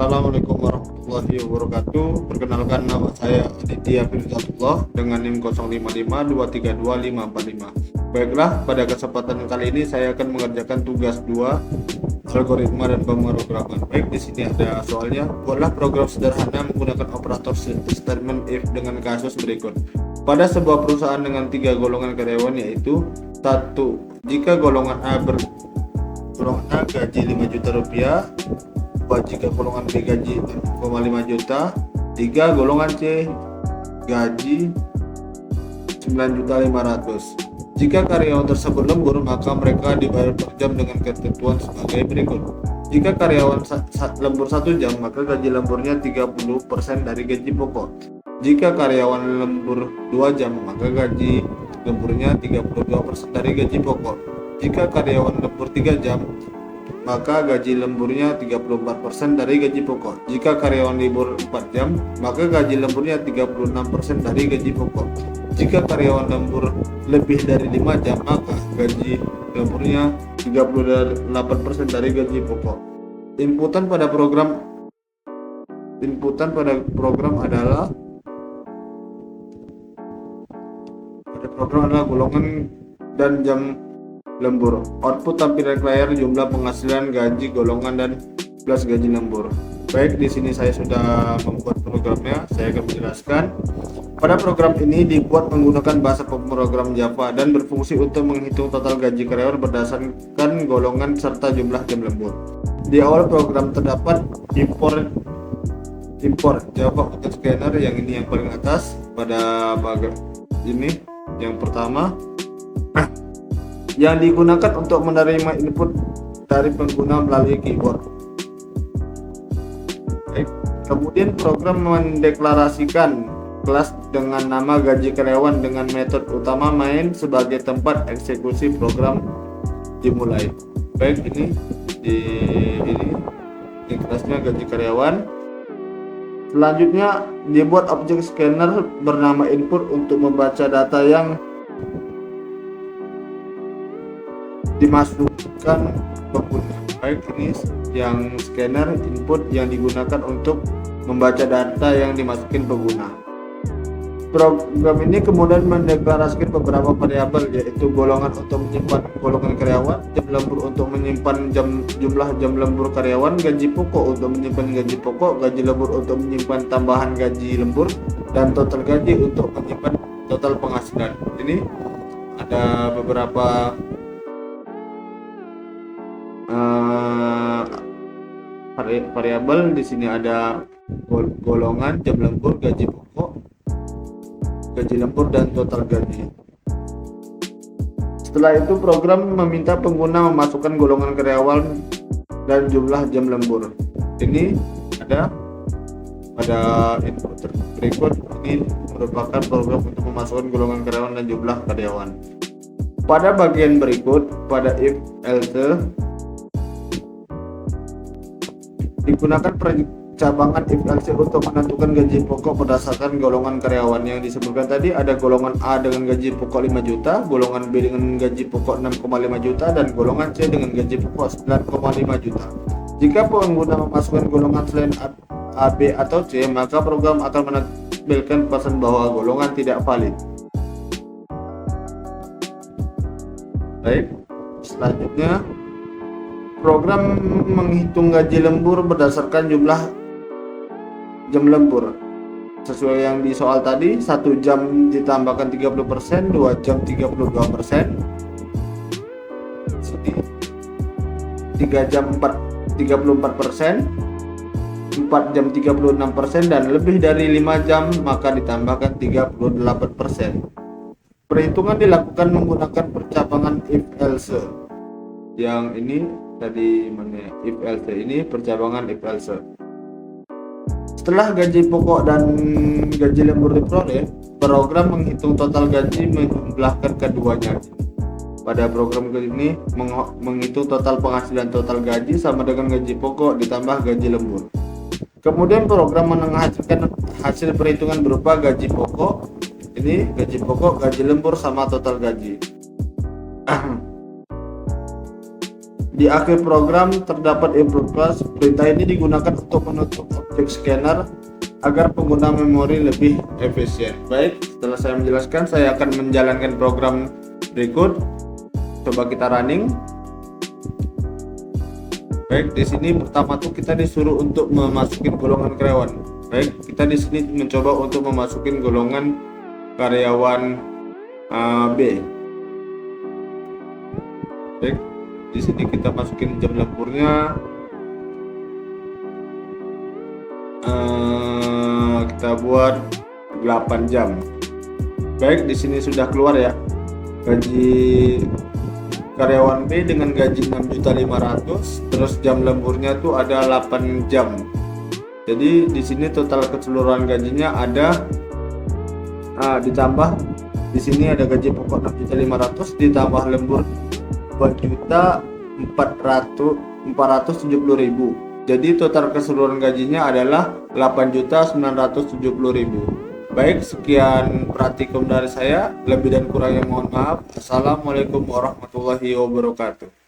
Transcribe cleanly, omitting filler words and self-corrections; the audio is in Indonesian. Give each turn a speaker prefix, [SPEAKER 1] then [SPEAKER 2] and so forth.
[SPEAKER 1] Assalamualaikum warahmatullahi wabarakatuh. Perkenalkan, nama saya Aditya Firzatullah dengan NIM 0552322545. Baiklah, pada kesempatan kali ini saya akan mengerjakan tugas 2, algoritma dan pemrograman. Baik, di sini ada soalnya. Buatlah program sederhana menggunakan operator statement if dengan kasus berikut. Pada sebuah perusahaan dengan 3 golongan karyawan, yaitu 1. Jika golongan A gaji 5 juta rupiah, 2 jika golongan B gaji 6,5 juta, 3 golongan C gaji 9.500.000. Jika karyawan tersebut lembur, maka mereka dibayar per jam dengan ketentuan sebagai berikut. Jika karyawan lembur 1 jam, maka gaji lemburnya 30% dari gaji pokok. Jika karyawan lembur 2 jam, maka gaji lemburnya 32% dari gaji pokok. Jika karyawan lembur 3 jam, maka gaji lemburnya 34% dari gaji pokok. Jika karyawan libur 4 jam, maka gaji lemburnya 36% dari gaji pokok. Jika karyawan lembur lebih dari 5 jam, maka gaji lemburnya 38% dari gaji pokok. Inputan pada program adalah golongan dan jam lembur. Output tampilan layar jumlah penghasilan, gaji golongan, dan plus gaji lembur. Baik, di sini saya sudah membuat programnya. Saya akan menjelaskan. Pada program ini dibuat menggunakan bahasa pemrogram Java dan berfungsi untuk menghitung total gaji karyawan berdasarkan golongan serta jumlah jam lembur. Di awal program terdapat import Java untuk scanner, yang ini yang paling atas pada bagian ini yang pertama, yang digunakan untuk menerima input dari pengguna melalui keyboard. Baik. Kemudian program mendeklarasikan kelas dengan nama gaji karyawan dengan metode utama main sebagai tempat eksekusi program dimulai. Baik, ini kelasnya gaji karyawan. Selanjutnya dibuat objek scanner bernama input untuk membaca data yang dimasukkan pengguna. Baik, ini yang scanner input yang digunakan untuk membaca data yang dimasukin pengguna. Program ini kemudian mendeklarasikan beberapa variabel, yaitu golongan untuk menyimpan golongan karyawan, jam lembur untuk menyimpan jumlah jam lembur karyawan, gaji pokok untuk menyimpan gaji pokok, gaji lembur untuk menyimpan tambahan gaji lembur, dan total gaji untuk menyimpan total penghasilan. Ini ada beberapa variabel. Di sini ada golongan, jam lembur, gaji pokok, gaji lembur, dan total gaji. Setelah itu program meminta pengguna memasukkan golongan karyawan dan jumlah jam lembur. Ini ada pada input berikut. Ini merupakan program untuk memasukkan golongan karyawan dan jumlah karyawan. Pada bagian berikut, pada if else, digunakan percabangan if else untuk menentukan gaji pokok berdasarkan golongan karyawan. Yang disebutkan tadi ada golongan A dengan gaji pokok 5 juta, golongan B dengan gaji pokok 6,5 juta, dan golongan C dengan gaji pokok 9,5 juta. Jika pengguna memasukkan golongan selain A, B, atau C, maka program akan menampilkan pesan bahwa golongan tidak valid. Baik, selanjutnya program menghitung gaji lembur berdasarkan jumlah jam lembur. Sesuai yang di soal tadi, 1 jam ditambahkan 30%, 2 jam 32%, 3 jam 34%, 4 jam 36%, dan lebih dari 5 jam maka ditambahkan 38%. Perhitungan dilakukan menggunakan percabangan if else. Yang ini tadi if else, ini percabangan if else. Setelah gaji pokok dan gaji lembur diperoleh, program menghitung total gaji menjumlahkan keduanya. Pada program ini menghitung total penghasilan, total gaji sama dengan gaji pokok ditambah gaji lembur. Kemudian program menghasilkan hasil perhitungan berupa gaji pokok, ini gaji pokok, gaji lembur, sama total gaji. Di akhir program terdapat input class. Perintah ini digunakan untuk menutup objek scanner agar pengguna memori lebih efisien. Baik, setelah saya menjelaskan, saya akan menjalankan program berikut. Coba kita running. Baik, di sini pertama tuh kita disuruh untuk memasukin golongan karyawan. Baik, kita di sini mencoba untuk memasukin golongan karyawan B. Baik, di sini kita masukin jam lemburnya. Kita buat 8 jam. Baik, di sini sudah keluar ya gaji karyawan B dengan gaji 6.500.000, terus jam lemburnya tuh ada 8 jam. Jadi di sini total keseluruhan gajinya ada ditambah di sini ada gaji pokok 6.500.000 ditambah lembur 2.470.000. Jadi total keseluruhan gajinya adalah 8.970.000. Baik, sekian praktikum dari saya. Lebih dan kurangnya mohon maaf. Assalamualaikum warahmatullahi wabarakatuh.